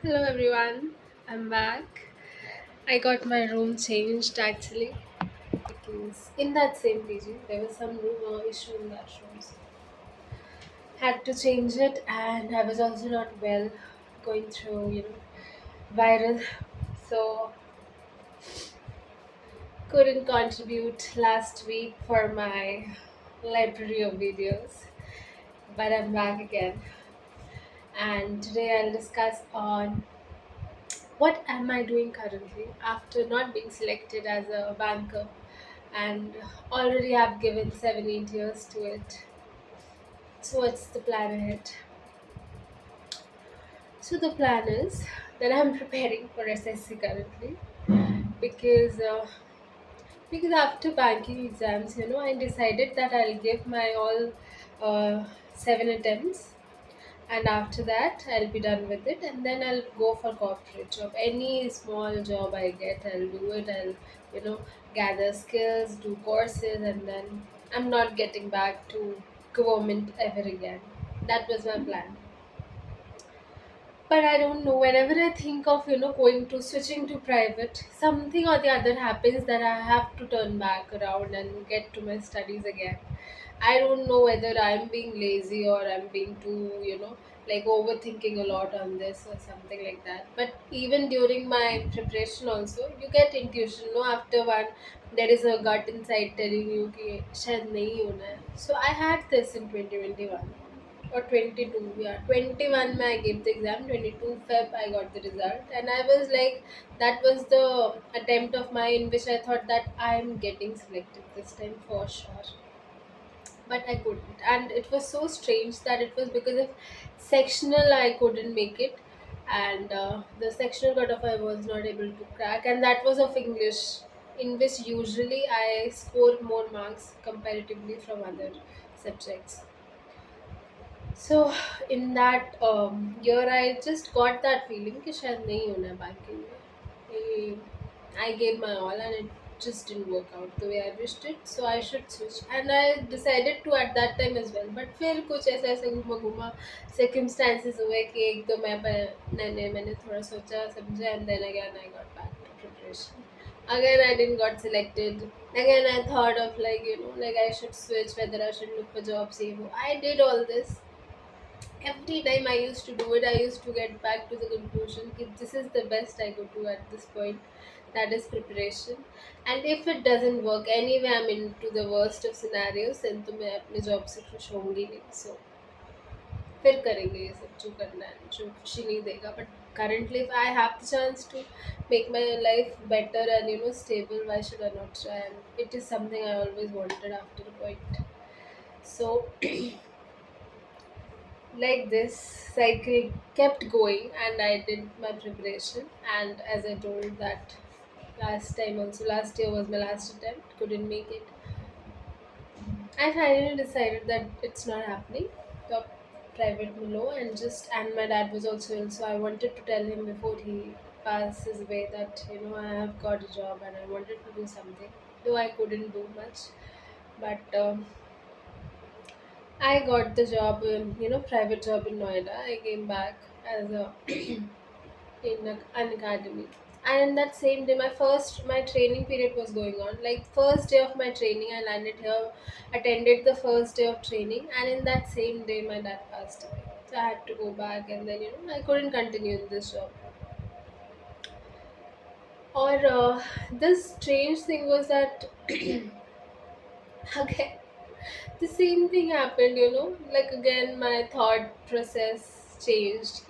Hello everyone, I'm back. I got my room changed actually because in that same PG there was some issue in that room. So had to change it, and I was also not well, going through viral, so couldn't contribute last week for my library of videos. But I'm back again, and today I'll discuss on what am I doing currently after not being selected as a banker and already have given 7 8 years to it. So what's the plan ahead? So the plan is that I'm preparing for SSC currently because because after banking exams, I decided that I'll give my all 7 attempts, and after that I'll be done with it, and then I'll go for corporate job. Any small job I get, I'll do it. I'll you know gather skills, do courses, and then I'm not getting back to government ever again. That was my plan. But I don't know, whenever I think of going to switching to private, something or the other happens that I have to turn back around and get to my studies again. I don't know whether I'm being lazy or I'm being too, like overthinking a lot on this or something like that. But even during my preparation also, you get intuition, no, after one, there is a gut inside telling you कि शायद नहीं होना है. So I had this in 2021 or 22, yeah, 21 I gave the exam, 22 Feb I got the result, and I was like, that was the attempt of mine in which I thought that I'm getting selected this time for sure, but I couldn't. And it was so strange that it was because of sectional I couldn't make it, and the sectional cutoff I was not able to crack, and that was of English, in which usually I score more marks comparatively from other subjects. So in that year, I just got that feeling कि शायद नहीं होना है banking में. I gave my all and it just didn't work out the way I wished it. So I should switch. And I decided to at that time as well. But फिर कुछ ऐसा ऐसा घुमा घुमा circumstances हुए कि एक दो मैंने थोड़ा सोचा समझा, and then again I got back to preparation. Again I didn't got selected. Again I thought of like I should switch, whether I should look for jobs. I did all this. Every time I used to do it, I used to get back to the conclusion that this is the best I could do at this point. That is preparation. And if it doesn't work, anyway, I'm into the worst of scenarios, then तो मैं अपने job से खुश होंगी नहीं. So फिर करेंगे ये सब जो करना है, जो खुशी नहीं देगा. But currently, if I have the chance to make my life better and stable, why should I not try? And it is something I always wanted after a point. So like this cycle kept going, and I did my preparation. And as I told that last time also, last year was my last attempt, couldn't make it. I finally decided that it's not happening, top private below, and my dad was also ill, so I wanted to tell him before he passes away that I have got a job and I wanted to do something, though I couldn't do much. But I got the job, private job in Noida. I came back as a in an academy, and in that same day, my training period was going on. Like first day of my training, I landed here, attended the first day of training, and in that same day, my dad passed away. So I had to go back, and then I couldn't continue in this job. Or this strange thing was that again the same thing happened, like again my thought process changed.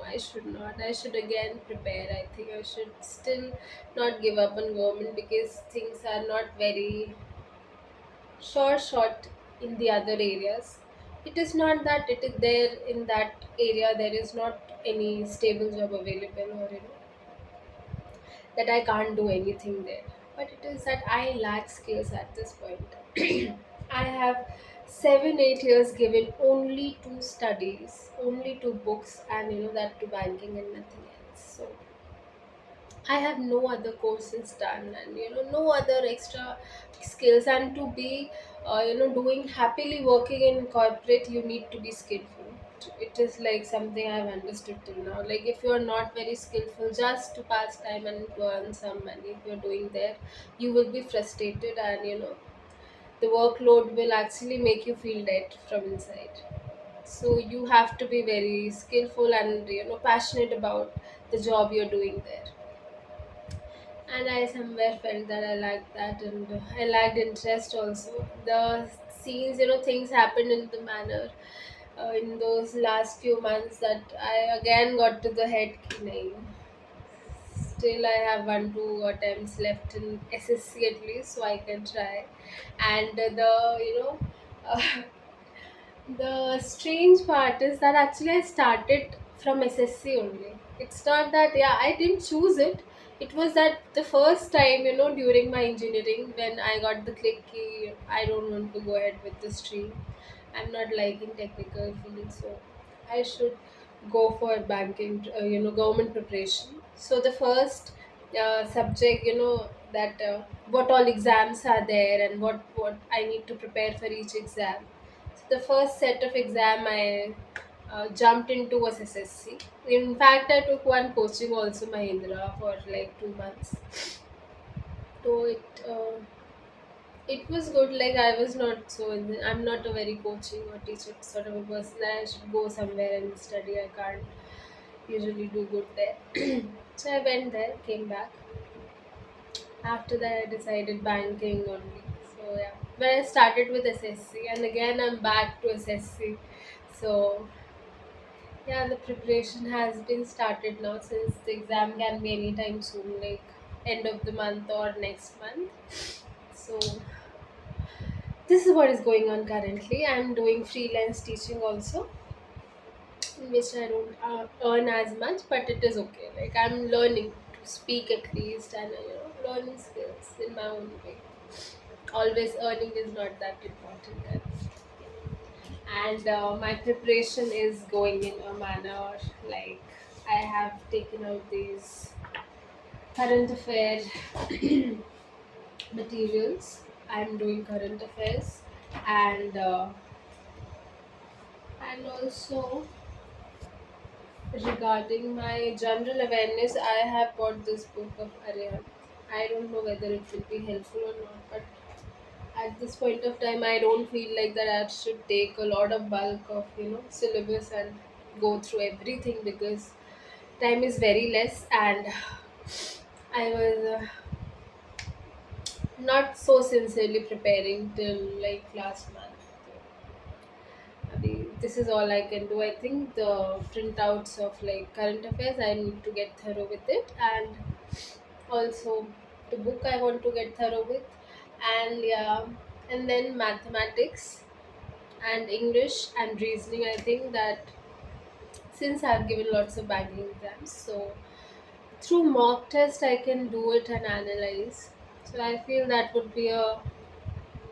I should not, I should again prepare. I think I should still not give up on government because things are not very short in the other areas. It is not that it is there in that area there is not any stable job available, or that I can't do anything there. But it is that I lack skills at this point. I have 7 8 years given only to studies, only to books, and that to banking and nothing else. So I have no other courses done, and no other extra skills. And to be doing happily working in corporate, you need to be skillful. it is like something I've understood till now. Like if you're not very skillful, just to pass time and to earn some money, if you're doing there, you will be frustrated, and the workload will actually make you feel dead from inside. So you have to be very skillful and passionate about the job you're doing there. And I somewhere felt that I liked that, and I lacked interest also. The scenes, things happened in the manner in those last few months that I again got to the head ki nahi. Still, I have 1 2 attempts left in SSC at least, so I can try. And uh, the strange part is that actually I started from SSC only. It's not that, yeah, I didn't choose it. It was that the first time, during my engineering, when I got the click, ki, I don't want to go ahead with the stream. I'm not liking technical field, so I should go for banking, government preparation. So the first subject, that what all exams are there and what I need to prepare for each exam. So the first set of exam I jumped into was SSC. In fact, I took one coaching also, Mahindra, for like 2 months. So it was good. Like I was not so I'm not a very coaching or teacher sort of a person that I should go somewhere and study. I can't usually do good there. So I went there, came back. After that, I decided banking only. So yeah, but I started with SSC, and again I'm back to SSC. So yeah, the preparation has been started now, since the exam can be anytime soon, like end of the month or next month. So this is what is going on currently. I'm doing freelance teaching also, in which I don't earn as much, but it is okay. Like I'm learning to speak at least, and learning skills in my own way. Always earning is not that important, and my preparation is going in a manner like I have taken out these current affair materials. I'm doing current affairs, and also regarding my general awareness, I have bought this book of Aryan. I don't know whether it will be helpful or not, but at this point of time, I don't feel like that I should take a lot of bulk of syllabus and go through everything, because time is very less, and I was not so sincerely preparing till like last month. This is all I can do. I think the printouts of like current affairs, I need to get thorough with it, and also the book I want to get thorough with, and yeah, and then mathematics and English and reasoning. I think that since I've given lots of banking exams, so through mock test I can do it and analyze. So I feel that would be a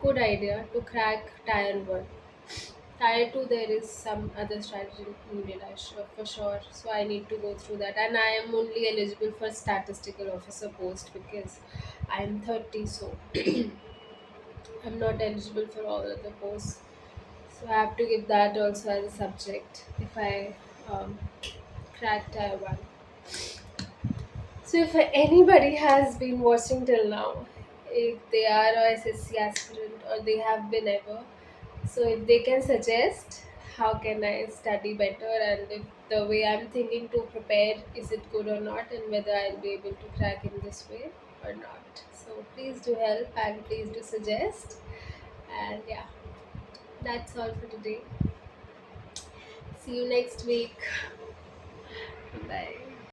good idea to crack tier one. Tier 2, there is some other strategy needed, I sure, for sure. So I need to go through that. And I am only eligible for statistical officer post because I am 30, so I'm not eligible for all other posts. So I have to give that also as a subject if I um, crack tier 1. So if anybody has been watching till now, if they are a SSC aspirant or they have been ever, so if they can suggest how can I study better, and if the way I'm thinking to prepare, is it good or not, and whether I'll be able to crack in this way or not. So please do help and please do suggest. And yeah, that's all for today. See you next week. Bye.